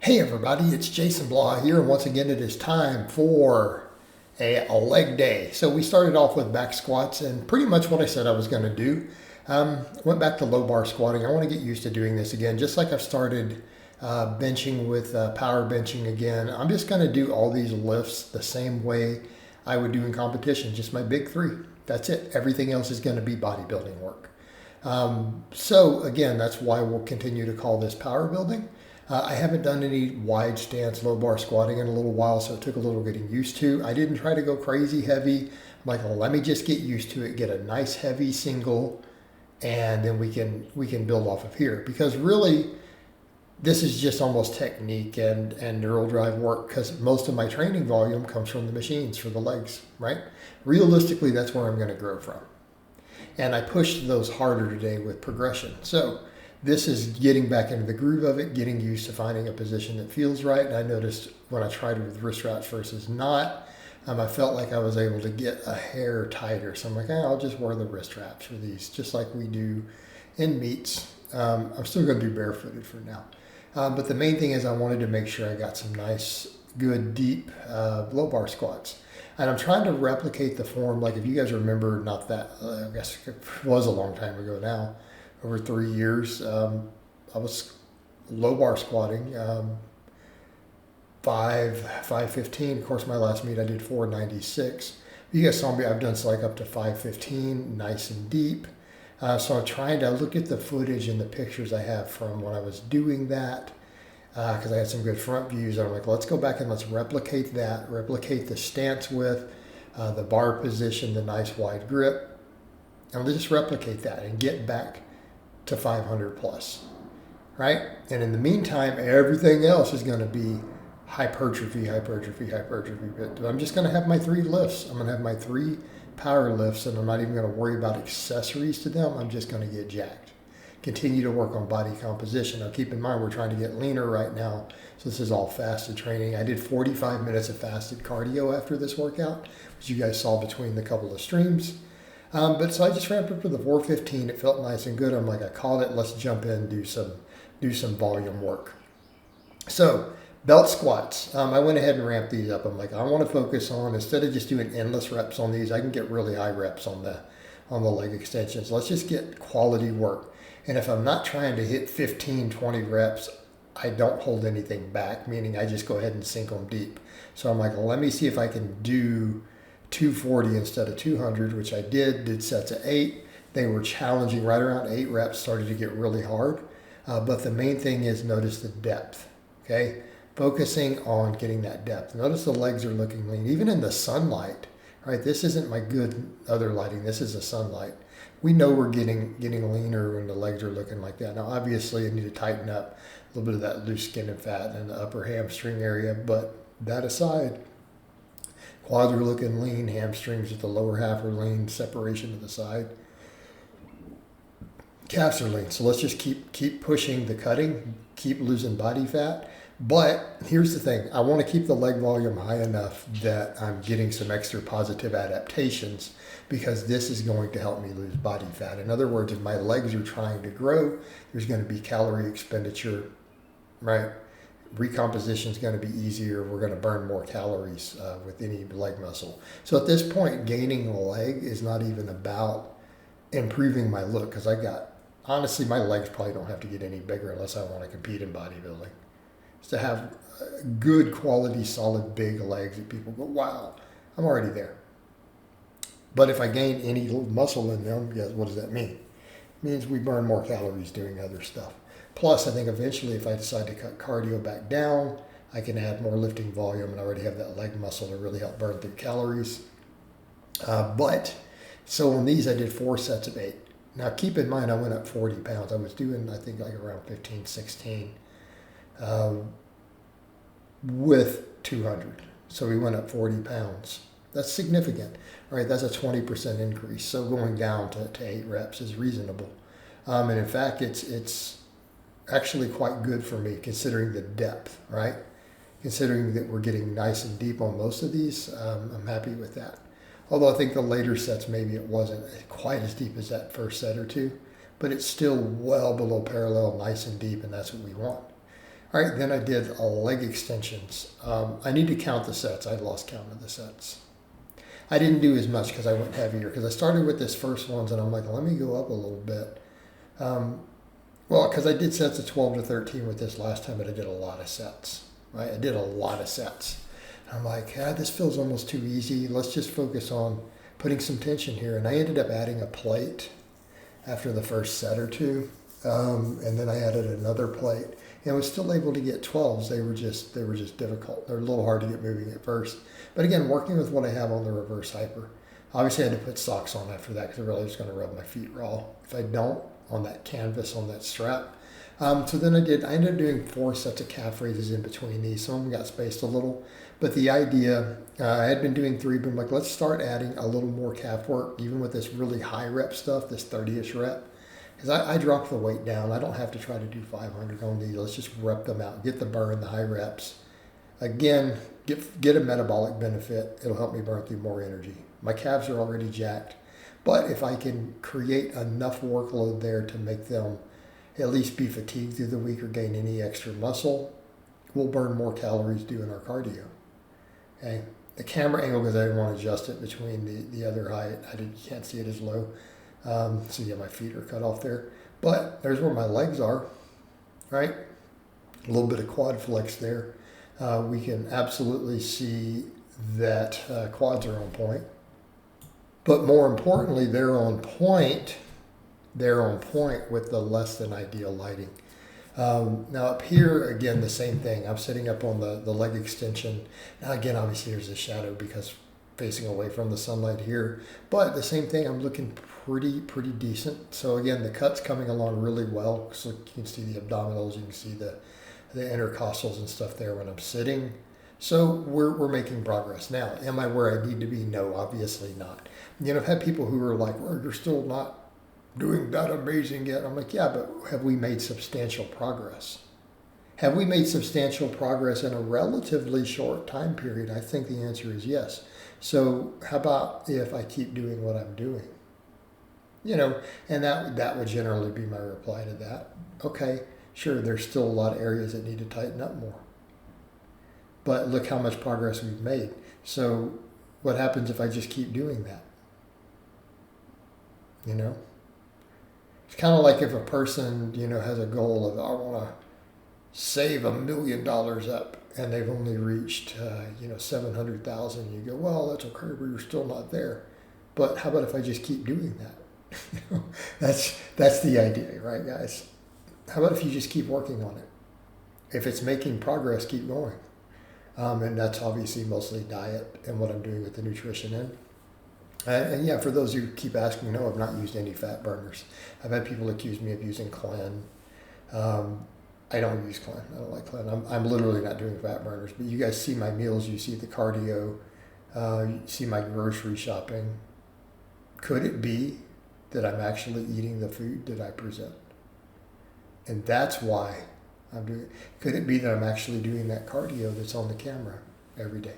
Hey everybody, it's Jason Blaha here, and once again it is time for a leg day. So we started off with back squats and pretty much what I said I was going to do. Went back to low bar squatting. I want to get used to doing this again, just like I've started benching with power benching again. I'm just going to do all these lifts the same way I would do in competition, just my big three. That's it. Everything else is going to be bodybuilding work. So again, that's why we'll continue to call this power building. I haven't done any wide stance low bar squatting in a little while, so it took a little getting used to. I didn't try to go crazy heavy. I'm like, well, let me just get used to it, get a nice heavy single, and then we can build off of here. Because really, this is just almost technique and neural drive work, because most of my training volume comes from the machines for the legs, right? Realistically, that's where I'm going to grow from. And I pushed those harder today with progression. So this is getting back into the groove of it, getting used to finding a position that feels right. And I noticed when I tried it with wrist wraps versus not, I felt like I was able to get a hair tighter. So I'm like, I'll just wear the wrist wraps for these, just like we do in meets. I'm still going to do barefooted for now. But the main thing is I wanted to make sure I got some nice, good, deep low bar squats. And I'm trying to replicate the form, like if you guys remember, not that, I guess it was a long time ago now, over 3 years, I was low bar squatting, 515. Of course, my last meet I did 496. You guys saw me, I've done like up to 515, nice and deep. So I'm trying to look at the footage and the pictures I have from when I was doing that, because I had some good front views. I'm like, let's go back and let's replicate that, replicate the stance width, the bar position, the nice wide grip, and let's just replicate that and get back to 500 plus, right? And in the meantime, everything else is going to be hypertrophy, hypertrophy, hypertrophy. But I'm just going to have my 3 lifts. I'm going to have my 3 power lifts, and I'm not even going to worry about accessories to them. I'm just going to get jacked. Continue to work on body composition. Now keep in mind, we're trying to get leaner right now. So this is all fasted training. I did 45 minutes of fasted cardio after this workout, which you guys saw between the couple of streams. But so I just ramped up to the 415. It felt nice and good. I'm like, I called it. Let's jump in and do some volume work. So belt squats. I went ahead and ramped these up. I'm like, I want to focus on, instead of just doing endless reps on these, I can get really high reps on the leg extensions. Let's just get quality work. And if I'm not trying to hit 15, 20 reps, I don't hold anything back, meaning I just go ahead and sink them deep. So I'm like, well, let me see if I can do 240 instead of 200, which I did sets of 8. They were challenging right around 8 reps, started to get really hard. But the main thing is notice the depth, okay? Focusing on getting that depth. Notice the legs are looking lean, even in the sunlight, right? This isn't my good other lighting. This is the sunlight. We know we're getting leaner when the legs are looking like that. Now, obviously, I need to tighten up a little bit of that loose skin and fat in the upper hamstring area, but that aside, quads are looking lean, hamstrings at the lower half are lean, separation to the side. Calves are lean. So let's just keep pushing the cutting, keep losing body fat. But here's the thing. I want to keep the leg volume high enough that I'm getting some extra positive adaptations, because this is going to help me lose body fat. In other words, if my legs are trying to grow, there's going to be calorie expenditure, right? Recomposition is going to be easier. We're going to burn more calories with any leg muscle. So at this point, gaining a leg is not even about improving my look, because honestly, my legs probably don't have to get any bigger unless I want to compete in bodybuilding. It's to have good quality, solid, big legs that people go, wow, I'm already there. But if I gain any muscle in them, yes, what does that mean? It means we burn more calories doing other stuff. Plus, I think eventually if I decide to cut cardio back down, I can add more lifting volume, and I already have that leg muscle to really help burn through calories. So on these, I did 4 sets of 8. Now, keep in mind, I went up 40 pounds. I was doing, I think, like around 15, 16 with 200. So we went up 40 pounds. That's significant, right? That's a 20% increase. So going down to 8 reps is reasonable. And in fact, it's actually quite good for me considering the depth, right? Considering that we're getting nice and deep on most of these, I'm happy with that. Although I think the later sets, maybe it wasn't quite as deep as that first set or two, but it's still well below parallel, nice and deep, and that's what we want. All right, then I did leg extensions. I need to count the sets. I lost count of the sets. I didn't do as much because I went heavier, because I started with this first ones and I'm like, let me go up a little bit. Well, because I did sets of 12 to 13 with this last time, but I did a lot of sets, right? I did a lot of sets. I'm like, this feels almost too easy. Let's just focus on putting some tension here. And I ended up adding a plate after the first set or two. And then I added another plate and was still able to get 12s. They were just difficult. They're a little hard to get moving at first. But again, working with what I have on the reverse hyper. Obviously I had to put socks on after that because I really was going to rub my feet raw. If I don't, on that canvas, on that strap. So then I ended up doing 4 sets of calf raises in between these. Some of them got spaced a little, but the idea, I had been doing 3, but I'm like, let's start adding a little more calf work, even with this really high rep stuff, this 30-ish rep. Because I dropped the weight down. I don't have to try to do 500 on these. Let's just rep them out, get the burn, the high reps. Again, get a metabolic benefit. It'll help me burn through more energy. My calves are already jacked. But if I can create enough workload there to make them at least be fatigued through the week or gain any extra muscle, we'll burn more calories doing our cardio. Okay. The camera angle, because I didn't want to adjust it between the other height, you can't see it as low. So yeah, my feet are cut off there. But there's where my legs are, right? A little bit of quad flex there. We can absolutely see that quads are on point. But more importantly, they're on point. They're on point with the less than ideal lighting. Now up here, again, the same thing. I'm sitting up on the leg extension. Now again, obviously there's a shadow because facing away from the sunlight here. But the same thing, I'm looking pretty decent. So again, the cut's coming along really well. So you can see the abdominals, you can see the intercostals and stuff there when I'm sitting. So we're making progress. Now, am I where I need to be? No, obviously not. You know, I've had people who are like, well, you're still not doing that amazing yet. I'm like, yeah, but have we made substantial progress? Have we made substantial progress in a relatively short time period? I think the answer is yes. So how about if I keep doing what I'm doing? You know, and that would generally be my reply to that. Okay, sure, there's still a lot of areas that need to tighten up more. But look how much progress we've made. So what happens if I just keep doing that? You know? It's kind of like if a person, you know, has a goal of, I want to save $1 million up, and they've only reached, 700,000. You go, well, that's okay, but you're still not there. But how about if I just keep doing that? That's the idea, right, guys? How about if you just keep working on it? If it's making progress, keep going. And that's obviously mostly diet and what I'm doing with the nutrition in. And yeah, for those who keep asking, no, I've not used any fat burners. I've had people accuse me of using Clen. I don't use Clen. I don't like Clen. I'm literally not doing fat burners. But you guys see my meals. You see the cardio. You see my grocery shopping. Could it be that I'm actually eating the food that I present? And that's why I'm doing it. Could it be that I'm actually doing that cardio that's on the camera every day?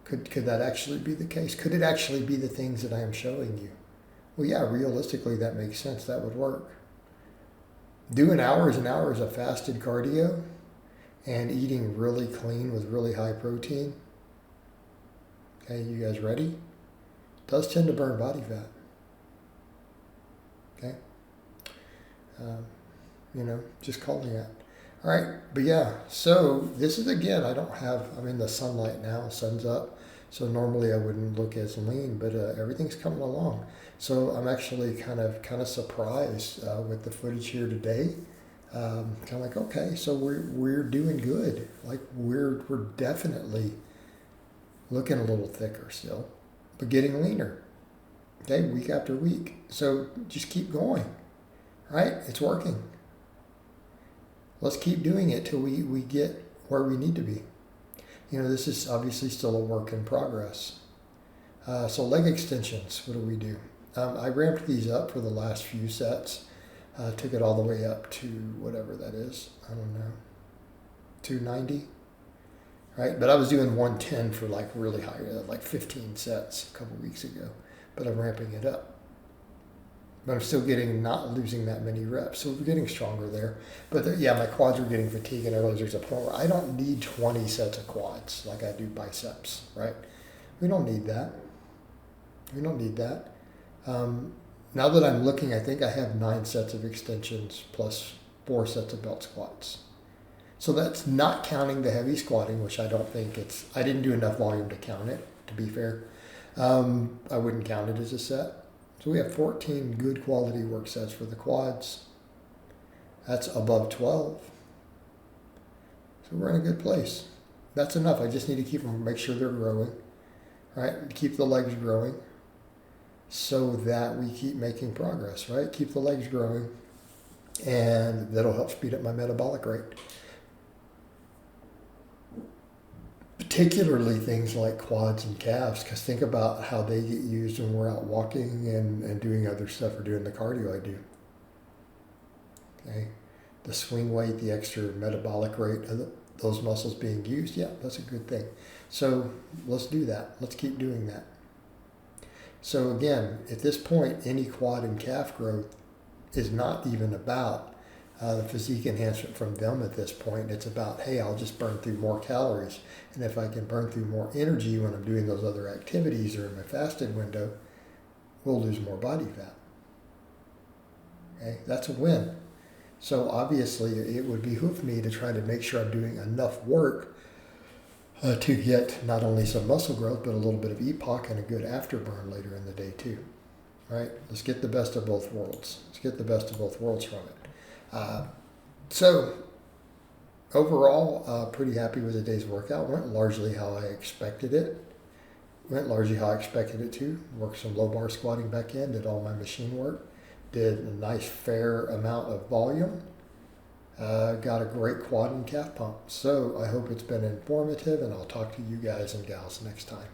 Could that actually be the case? Could it actually be the things that I am showing you? Well, yeah, realistically, that makes sense. That would work. Doing hours and hours of fasted cardio and eating really clean with really high protein. Okay, you guys ready? Does tend to burn body fat. Okay? Just call me that. All right, but yeah, so this is, again, I'm in the sunlight now, sun's up, so normally I wouldn't look as lean, but everything's coming along. So I'm actually kind of surprised with the footage here today. Kind of like, okay, so we're doing good. Like we're definitely looking a little thicker still, but getting leaner. Okay, week after week. So just keep going, right? It's working. Let's keep doing it till we get where we need to be. You know, this is obviously still a work in progress. So leg extensions, what do we do? I ramped these up for the last few sets. Took it all the way up to whatever that is. I don't know. 290, right? But I was doing 110 for like really high, like 15 sets a couple weeks ago. But I'm ramping it up. but I'm still not losing that many reps. So we're getting stronger there. But yeah, my quads are getting fatigued, and I realize there's a point where I don't need 20 sets of quads like I do biceps, right? We don't need that. We don't need that. Now that I'm looking, I think I have 9 sets of extensions plus 4 sets of belt squats. So that's not counting the heavy squatting, which I don't think I didn't do enough volume to count it, to be fair. I wouldn't count it as a set. So we have 14 good quality work sets for the quads. That's above 12. So we're in a good place. That's enough. I just need to keep them, make sure they're growing, right? Keep the legs growing so that we keep making progress, right? Keep the legs growing, and that'll help speed up my metabolic rate. Particularly things like quads and calves, because think about how they get used when we're out walking and doing other stuff or doing the cardio I do. Okay, the swing weight, the extra metabolic rate of those muscles being used, yeah, that's a good thing. So let's do that. Let's keep doing that. So again, at this point, any quad and calf growth is not even about the physique enhancement from them at this point. It's about, hey, I'll just burn through more calories. And if I can burn through more energy when I'm doing those other activities or in my fasted window, we'll lose more body fat. Okay, that's a win. So obviously it would behoove me to try to make sure I'm doing enough work to get not only some muscle growth, but a little bit of EPOC and a good afterburn later in the day too. Right? Let's get the best of both worlds. Let's get the best of both worlds from it. So overall, pretty happy with the day's workout. Went largely how I expected it. Worked some low bar squatting back in, did all my machine work, did a nice fair amount of volume, got a great quad and calf pump. So I hope it's been informative, and I'll talk to you guys and gals next time.